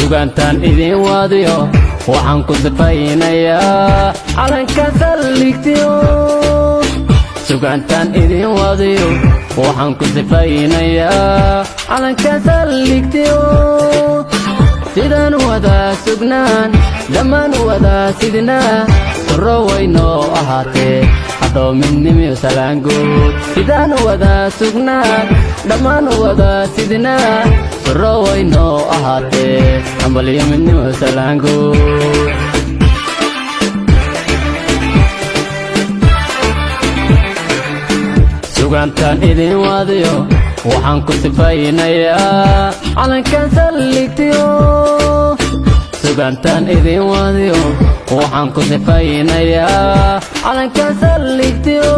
sugantaan idin wadiyo waxaan ku sifaynayaa calanka saldhigtiyo sugantaan idin wadiyo waxaan ku sifaynayaa calanka saldhigtiyo sidaan wada sugnaan dhammaan wada sidnaa suro waynoo ahaatee haddoo midnimiyo salaanguud sidaan wada sugnaan dhammaan wada sidnaa suro waynoo ahaatee hambaliyo midnimiyo salaanguud sugantaan idin wadiyo waxaan ku sifaynayaa calankan saldhigtiyo sugantaan idin wadiyo waxaan ku sifaynayaa calankan saldhigtiyo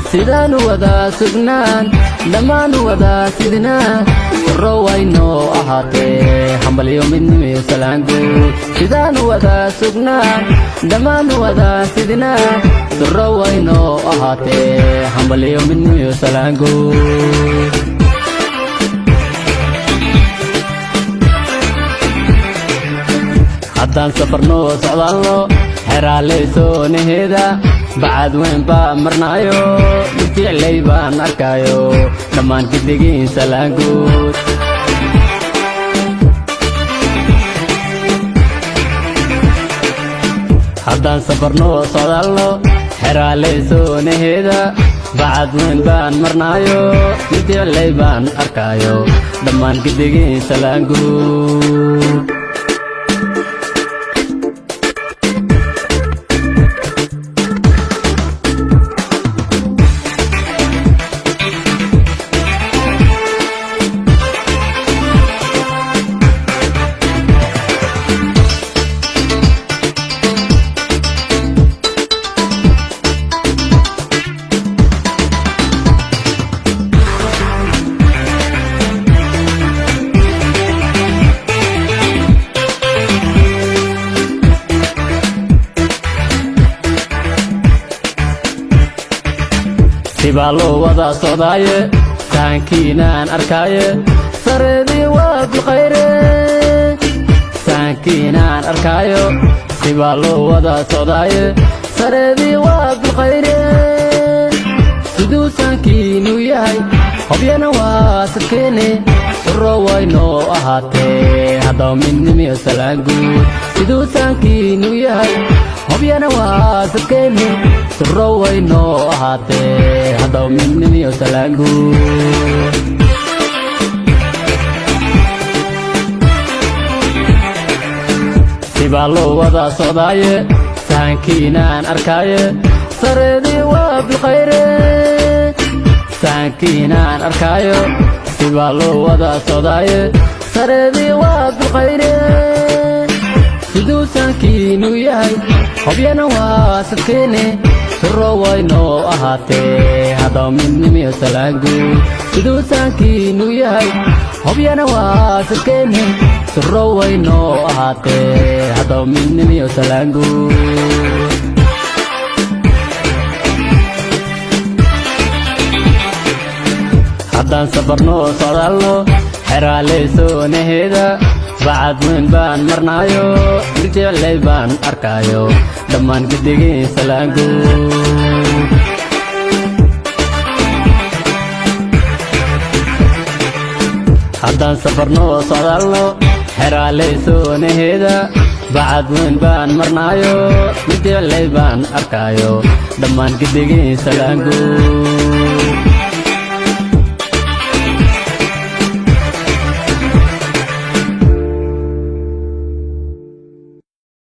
sidaan wada sugnaan dhammaan wada sidnaa suro waynoo ahaatee hambaliyo midnimiyo salaanguud sidaan wada sugnaan dhammaan wada sidnaa suro waynoo ahaatee hambaliyo midnimiyo salaanguud haddaan safarnoo socdaalno xeraaleysoonaheda bacad weyn baa marnaayo dhirjicley baan arkaayo dhammaan gidigiin salaanguud haddaan safarnoo socdaalno xeraaleysoonaheda bacad weyn baan marnaayo dhirjicley baan arkaayo dhammaan gidigiin salaanguud sibaa loo wada socdaaye saankiinaan arkaaye sareedii waa bilkhayre saankiinaan arkaayo sibaa loo wada socdaaye sareedii waa bilkhayre siduu saankiinu yahay hobyana waa sadkeene suro waynoo ahaatee haddoo midnimiyo salaanguud siduu saankiinu yahay hobyana waa sadkeene suro waynoo ahaatee haddoo midnimiyo salaanguud sibaa loo wada socdaaye saankiinaan arkaaye sareedii waa bilkhayre saankiinaan arkaayo sibaa loo wada socdaaye sareedii waa bilkhayre siduu saankiinu yahay hobyana waa sadkeene suro waynoo ahaatee haddoo midnimiyo salaanguud siduu saankiinu yahay hobyana waa sadkeene suro waynoo ahaatee haddoo midnimiyo salaanguud haddaan safarnoo socdaalno xeraaleysoonaheda bacad weyn baan marnaayo dhirjicley baan arkaayo dhammaan gidigiin salaanguud haddaan safarnoo socdaalno xeraaleysoonaheda bacad weyn baan marnaayo dhirjicley baan arkaayo dhammaan gidigiin salaanguud